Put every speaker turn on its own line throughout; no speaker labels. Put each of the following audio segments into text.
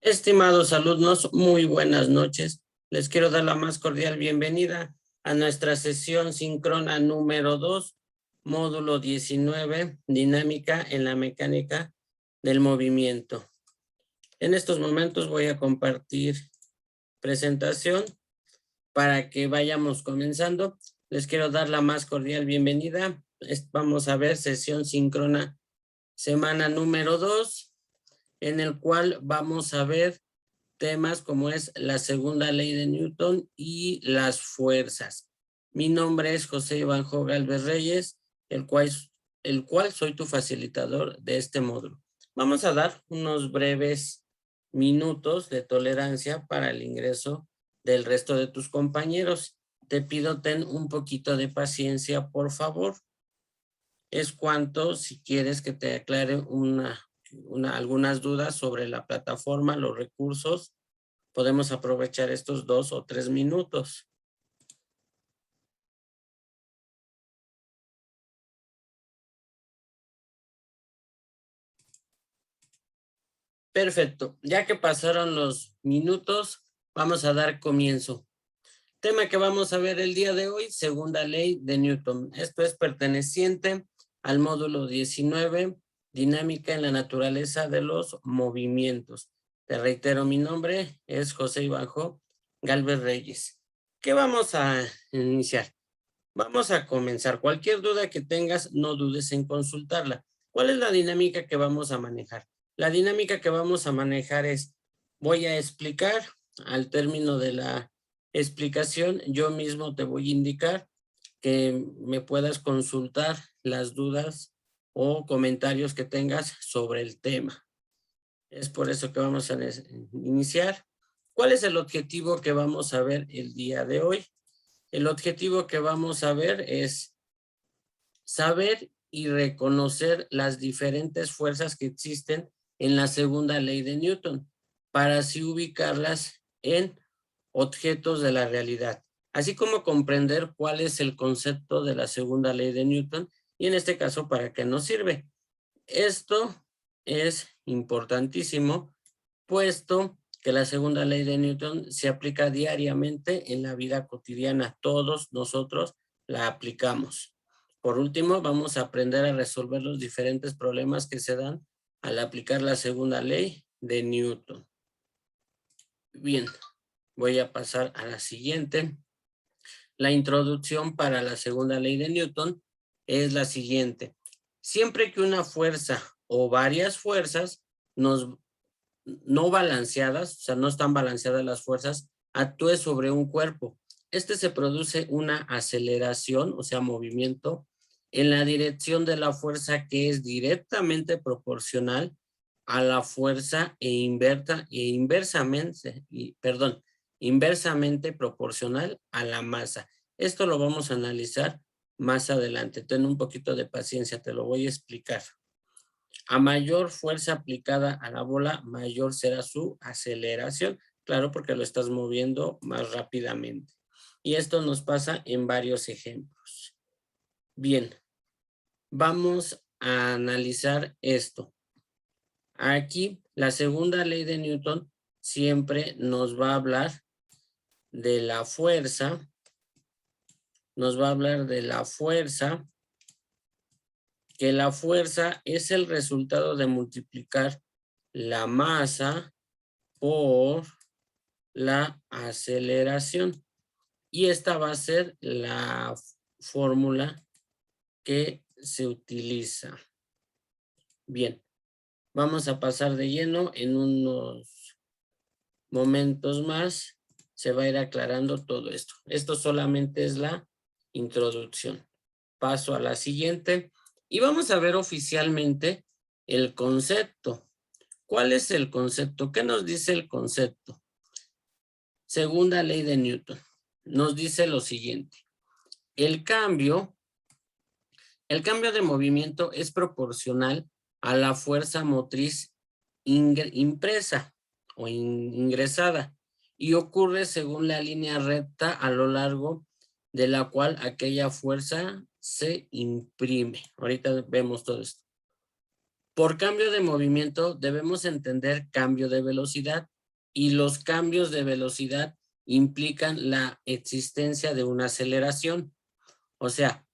Estimados alumnos, muy buenas noches. Les quiero dar la más cordial bienvenida a nuestra sesión síncrona número 2, módulo 19, dinámica en la mecánica del movimiento. En estos momentos voy a compartir presentación para que vayamos comenzando. Les quiero dar la más cordial bienvenida. Vamos a ver sesión síncrona semana número 2, en el cual vamos a ver temas como es la segunda ley de Newton y las fuerzas. Mi nombre es José Ivanjo Galvez Reyes, el cual soy tu facilitador de este módulo. Vamos a dar unos breves minutos de tolerancia para el ingreso del resto de tus compañeros. Te pido ten un poquito de paciencia, por favor. Es cuanto si quieres que te aclare algunas dudas sobre la plataforma, los recursos, podemos aprovechar estos 2 o 3 minutos. Perfecto, ya que pasaron los minutos, vamos a dar comienzo. Tema que vamos a ver el día de hoy, segunda ley de Newton. Esto es perteneciente al módulo 19, dinámica en la naturaleza de los movimientos. Te reitero, mi nombre es José Ivanjo Galvez Reyes. ¿Qué vamos a iniciar? Vamos a comenzar. Cualquier duda que tengas, no dudes en consultarla. ¿Cuál es la dinámica que vamos a manejar? La dinámica que vamos a manejar es, voy a explicar, al término de la explicación, yo mismo te voy a indicar que me puedas consultar las dudas o comentarios que tengas sobre el tema. Es por eso que vamos a iniciar. ¿Cuál es el objetivo que vamos a ver el día de hoy? El objetivo que vamos a ver es saber y reconocer las diferentes fuerzas que existen en la segunda ley de Newton, para así ubicarlas en objetos de la realidad, así como comprender cuál es el concepto de la segunda ley de Newton y en este caso para qué nos sirve. Esto es importantísimo, puesto que la segunda ley de Newton se aplica diariamente en la vida cotidiana. Todos nosotros la aplicamos. Por último, vamos a aprender a resolver los diferentes problemas que se dan al aplicar la segunda ley de Newton. Bien, voy a pasar a la siguiente. La introducción para la segunda ley de Newton es la siguiente. Siempre que una fuerza o varias fuerzas no balanceadas, o sea, no están balanceadas las fuerzas, actúe sobre un cuerpo. Se produce una aceleración, o sea, movimiento, en la dirección de la fuerza que es directamente proporcional a la fuerza inversamente proporcional a la masa. Esto lo vamos a analizar más adelante. Ten un poquito de paciencia, te lo voy a explicar. A mayor fuerza aplicada a la bola, mayor será su aceleración. Claro, porque lo estás moviendo más rápidamente. Y esto nos pasa en varios ejemplos. Bien, vamos a analizar esto. Aquí, la segunda ley de Newton siempre nos va a hablar de la fuerza. Nos va a hablar de la fuerza, que la fuerza es el resultado de multiplicar la masa por la aceleración. Y esta va a ser la fórmula que se utiliza. Bien, vamos a pasar de lleno en unos momentos más. Se va a ir aclarando todo esto. Esto solamente es la introducción. Paso a la siguiente y vamos a ver oficialmente el concepto. ¿Cuál es el concepto? ¿Qué nos dice el concepto? Segunda ley de Newton. Nos dice lo siguiente. El cambio de movimiento es proporcional a la fuerza motriz impresa o ingresada y ocurre según la línea recta a lo largo de la cual aquella fuerza se imprime. Ahorita vemos todo esto. Por cambio de movimiento debemos entender cambio de velocidad y los cambios de velocidad implican la existencia de una aceleración. O sea,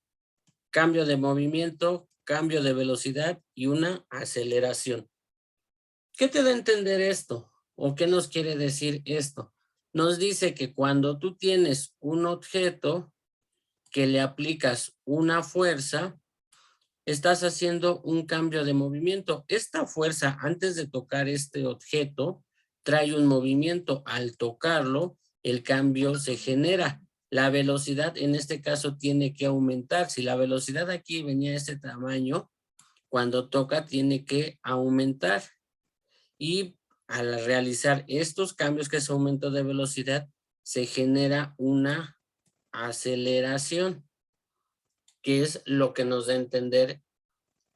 cambio de movimiento, cambio de velocidad y una aceleración. ¿Qué te da a entender esto? ¿O qué nos quiere decir esto? Nos dice que cuando tú tienes un objeto que le aplicas una fuerza, estás haciendo un cambio de movimiento. Esta fuerza, antes de tocar este objeto, trae un movimiento. Al tocarlo, el cambio se genera. La velocidad en este caso tiene que aumentar. Si la velocidad aquí venía de este tamaño, cuando toca tiene que aumentar. Y al realizar estos cambios, que es aumento de velocidad, se genera una aceleración, que es lo que nos da a entender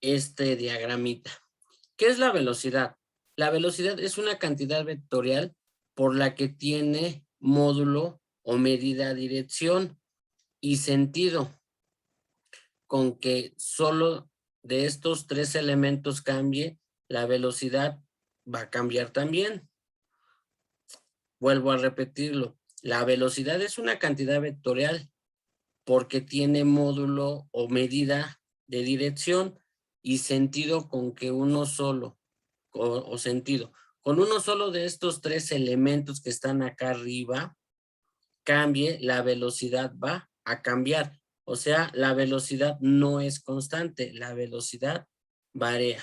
este diagramita. ¿Qué es la velocidad? La velocidad es una cantidad vectorial por la que tiene módulo o medida dirección y sentido, con que solo de estos tres elementos cambie, la velocidad va a cambiar también. Vuelvo a repetirlo. La velocidad es una cantidad vectorial porque tiene módulo o medida de dirección y sentido con que uno solo, o sentido, con uno solo de estos tres elementos que están acá arriba, cambie, la velocidad va a cambiar. O sea, la velocidad no es constante, la velocidad varía.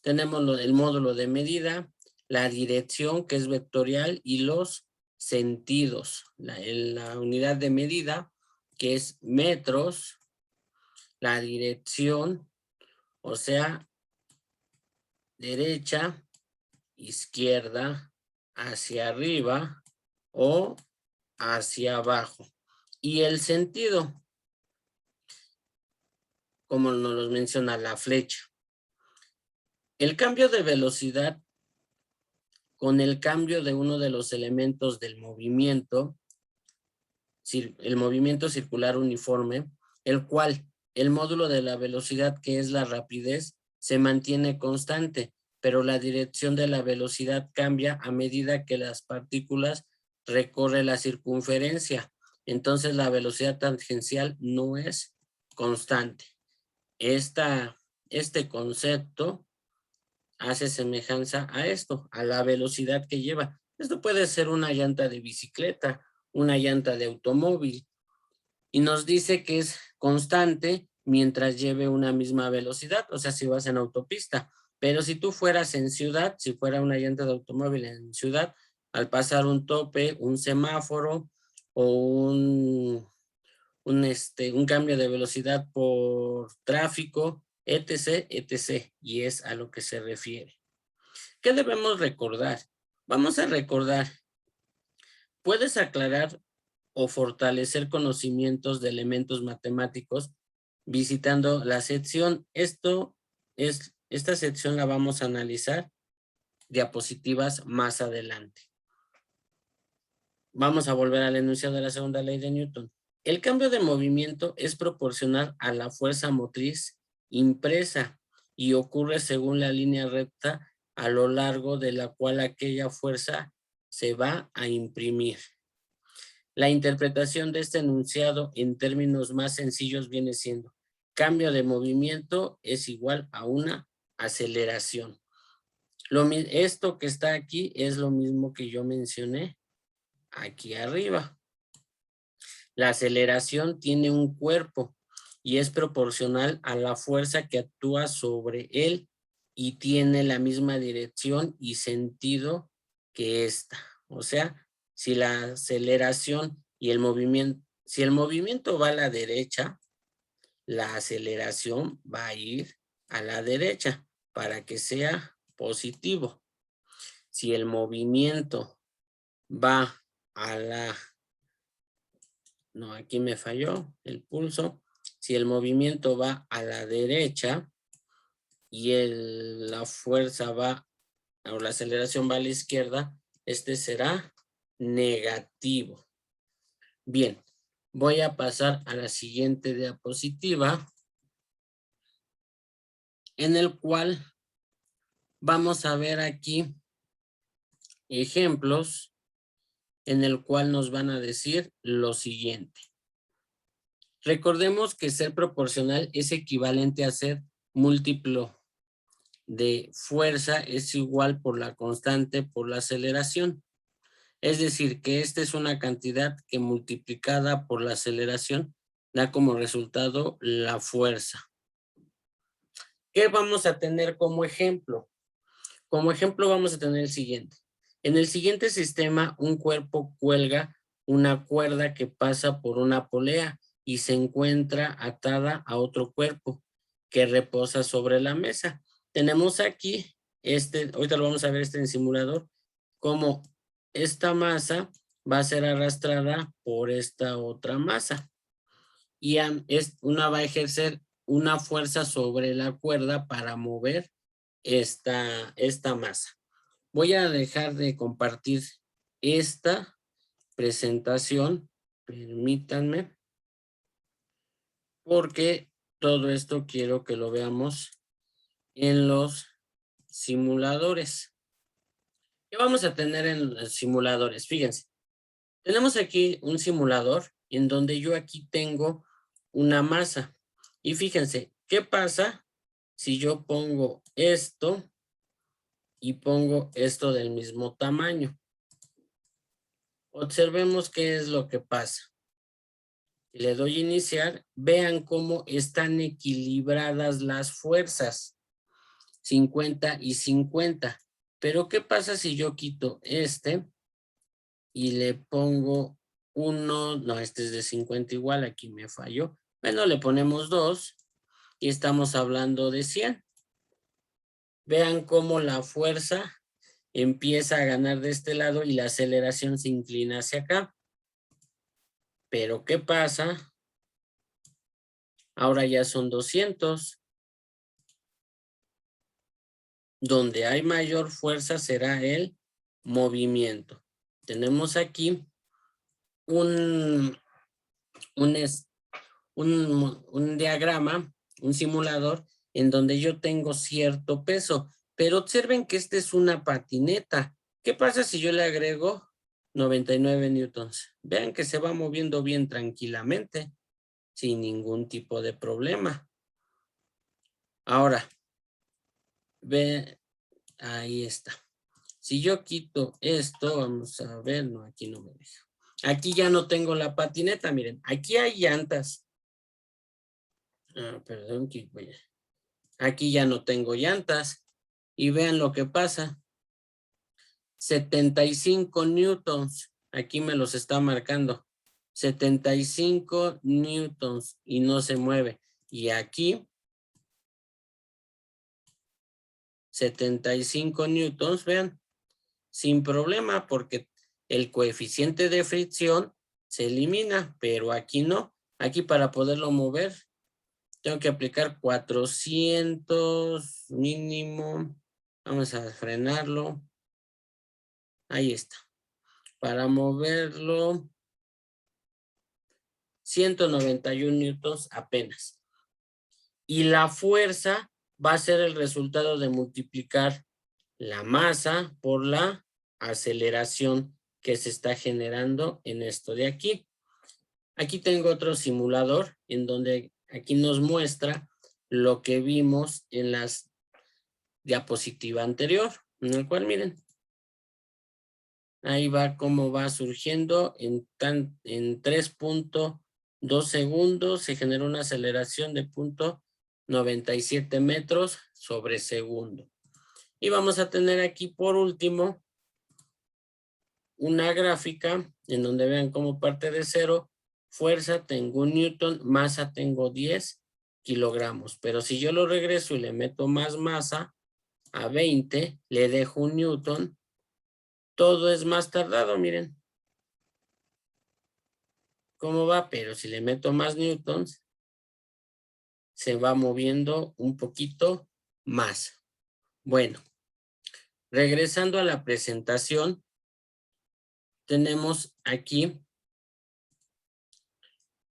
Tenemos el módulo de medida, la dirección que es vectorial y los sentidos. La unidad de medida que es metros, la dirección, o sea, derecha, izquierda, hacia arriba o hacia abajo. Y el sentido, como nos lo menciona la flecha. El cambio de velocidad con el cambio de uno de los elementos del movimiento, el movimiento circular uniforme, el cual el módulo de la velocidad, que es la rapidez, se mantiene constante, pero la dirección de la velocidad cambia a medida que las partículas recorren la circunferencia. Entonces la velocidad tangencial no es constante. Este concepto hace semejanza a esto, a la velocidad que lleva. Esto puede ser una llanta de bicicleta, una llanta de automóvil, y nos dice que es constante mientras lleve una misma velocidad, o sea, si vas en autopista. Pero si tú fueras en ciudad, si fuera una llanta de automóvil en ciudad, al pasar un tope, un semáforo o un cambio de velocidad por tráfico, etc., etc., y es a lo que se refiere. ¿Qué debemos recordar? Vamos a recordar, puedes aclarar o fortalecer conocimientos de elementos matemáticos visitando la sección. Esta sección la vamos a analizar diapositivas más adelante. Vamos a volver al enunciado de la segunda ley de Newton. El cambio de movimiento es proporcional a la fuerza motriz impresa y ocurre según la línea recta a lo largo de la cual aquella fuerza se va a imprimir. La interpretación de este enunciado en términos más sencillos viene siendo: cambio de movimiento es igual a una aceleración. Esto que está aquí es lo mismo que yo mencioné aquí arriba. La aceleración tiene un cuerpo y es proporcional a la fuerza que actúa sobre él y tiene la misma dirección y sentido que esta. O sea, si la aceleración y el movimiento, si el movimiento va a la derecha, la aceleración va a ir a la derecha para que sea positivo. Si el movimiento va a la... No, aquí me falló el pulso. Si el movimiento va a la derecha y la fuerza va, o la aceleración va a la izquierda, este será negativo. Bien, voy a pasar a la siguiente diapositiva, en el cual vamos a ver aquí ejemplos en el cual nos van a decir lo siguiente. Recordemos que ser proporcional es equivalente a ser múltiplo de fuerza es igual por la constante por la aceleración. Es decir, que esta es una cantidad que multiplicada por la aceleración da como resultado la fuerza. ¿Qué vamos a tener como ejemplo? Como ejemplo vamos a tener el siguiente. En el siguiente sistema, un cuerpo cuelga una cuerda que pasa por una polea y se encuentra atada a otro cuerpo que reposa sobre la mesa. Tenemos aquí, ahorita lo vamos a ver en el simulador, como esta masa va a ser arrastrada por esta otra masa y una va a ejercer una fuerza sobre la cuerda para mover esta masa. Voy a dejar de compartir esta presentación, permítanme, porque todo esto quiero que lo veamos en los simuladores. ¿Qué vamos a tener en los simuladores? Fíjense, tenemos aquí un simulador en donde yo aquí tengo una masa. Y fíjense, ¿qué pasa si yo pongo esto y pongo esto del mismo tamaño? Observemos qué es lo que pasa. Le doy a iniciar, vean cómo están equilibradas las fuerzas, 50 y 50. Pero ¿qué pasa si yo quito este y le pongo 1? No, este es de 50 igual, aquí me falló. Bueno, le ponemos 2 y estamos hablando de 100. Vean cómo la fuerza empieza a ganar de este lado y la aceleración se inclina hacia acá. Pero ¿qué pasa? Ahora ya son 200. Donde hay mayor fuerza será el movimiento. Tenemos aquí un diagrama, un simulador, en donde yo tengo cierto peso. Pero observen que esta es una patineta. ¿Qué pasa si yo le agrego 99 newtons? Vean que se va moviendo bien tranquilamente, sin ningún tipo de problema. Ahora, ve, ahí está. Si yo quito esto, vamos a ver, no, aquí no me deja. Aquí ya no tengo la patineta, miren, aquí hay llantas. Perdón, aquí ya no tengo llantas. Y vean lo que pasa. 75 newtons, aquí me los está marcando. 75 newtons y no se mueve. Y aquí 75 newtons, vean, sin problema porque el coeficiente de fricción se elimina, pero aquí no. Aquí para poderlo mover tengo que aplicar 400 mínimo. Vamos a frenarlo. Ahí está. Para moverlo 191 newtons apenas. Y la fuerza va a ser el resultado de multiplicar la masa por la aceleración que se está generando en esto de aquí. Aquí tengo otro simulador en donde aquí nos muestra lo que vimos en las diapositiva anterior, en el cual miren, ahí va cómo va surgiendo en 3.2 segundos se genera una aceleración de 0.97 metros sobre segundo. Y vamos a tener aquí por último una gráfica en donde vean cómo parte de cero, fuerza tengo 1 newton, masa tengo 10 kilogramos. Pero si yo lo regreso y le meto más masa a 20, le dejo 1 newton, todo es más tardado, miren. ¿Cómo va? Pero si le meto más newtons, se va moviendo un poquito más. Bueno, regresando a la presentación, tenemos aquí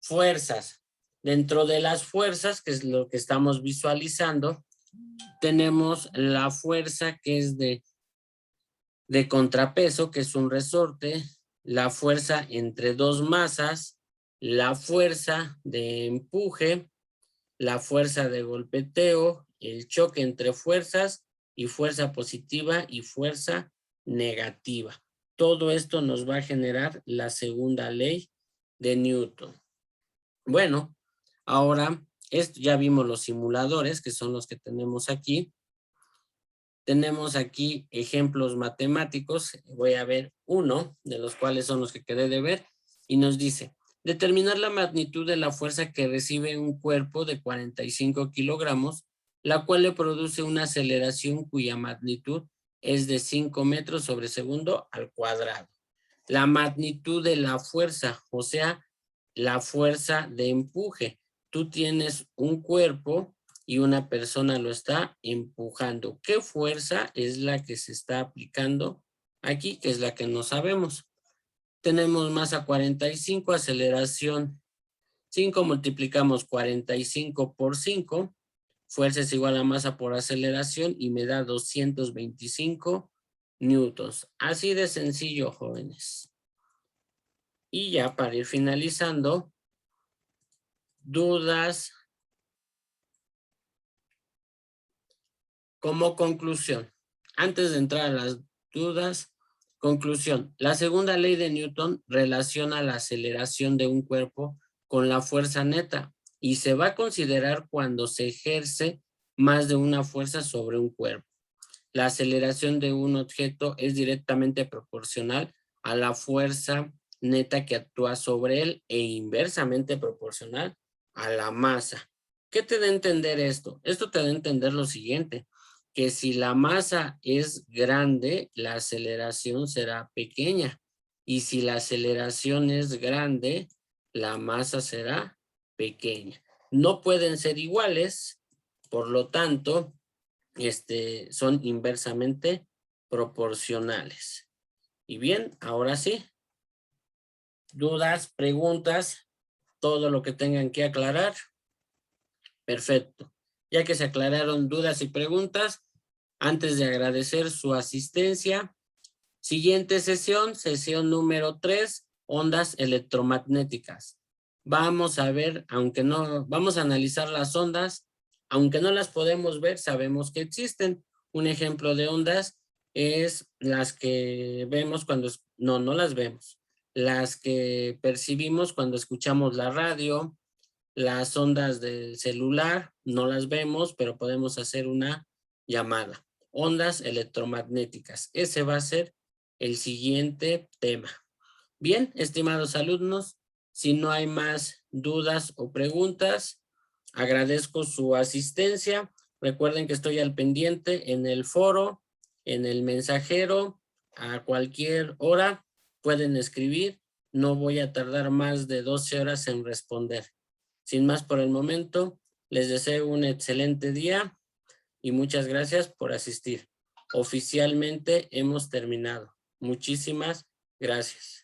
fuerzas. Dentro de las fuerzas, que es lo que estamos visualizando, tenemos la fuerza que es de de contrapeso, que es un resorte, la fuerza entre dos masas, la fuerza de empuje, la fuerza de golpeteo, el choque entre fuerzas y fuerza positiva y fuerza negativa. Todo esto nos va a generar la segunda ley de Newton. Bueno, ahora ya vimos los simuladores, que son los que tenemos aquí. Tenemos aquí ejemplos matemáticos. Voy a ver uno de los cuales son los que quedé de ver y nos dice: determinar la magnitud de la fuerza que recibe un cuerpo de 45 kilogramos, la cual le produce una aceleración cuya magnitud es de 5 metros sobre segundo al cuadrado. La magnitud de la fuerza, o sea, la fuerza de empuje. Tú tienes un cuerpo y una persona lo está empujando. ¿Qué fuerza es la que se está aplicando aquí? Que es la que no sabemos. Tenemos masa 45, aceleración 5, multiplicamos 45 por 5, fuerza es igual a masa por aceleración y me da 225 newtons. Así de sencillo, jóvenes. Y ya para ir finalizando, dudas. Como conclusión, antes de entrar a las dudas, conclusión. La segunda ley de Newton relaciona la aceleración de un cuerpo con la fuerza neta y se va a considerar cuando se ejerce más de una fuerza sobre un cuerpo. La aceleración de un objeto es directamente proporcional a la fuerza neta que actúa sobre él e inversamente proporcional a la masa. ¿Qué te da a entender esto? Esto te da a entender lo siguiente, que si la masa es grande, la aceleración será pequeña. Y si la aceleración es grande, la masa será pequeña. No pueden ser iguales, por lo tanto, son inversamente proporcionales. Y bien, ahora sí, dudas, preguntas, todo lo que tengan que aclarar. Perfecto. Ya que se aclararon dudas y preguntas, antes de agradecer su asistencia, siguiente sesión, sesión número 3, ondas electromagnéticas. Vamos a ver, vamos a analizar las ondas, aunque no las podemos ver, sabemos que existen. Un ejemplo de ondas es las que vemos no las vemos. Las que percibimos cuando escuchamos la radio, las ondas del celular, no las vemos, pero podemos hacer una llamada. Ondas electromagnéticas. Ese va a ser el siguiente tema. Bien, estimados alumnos, si no hay más dudas o preguntas, agradezco su asistencia. Recuerden que estoy al pendiente en el foro, en el mensajero, a cualquier hora pueden escribir. No voy a tardar más de 12 horas en responder. Sin más por el momento, les deseo un excelente día y muchas gracias por asistir. Oficialmente hemos terminado. Muchísimas gracias.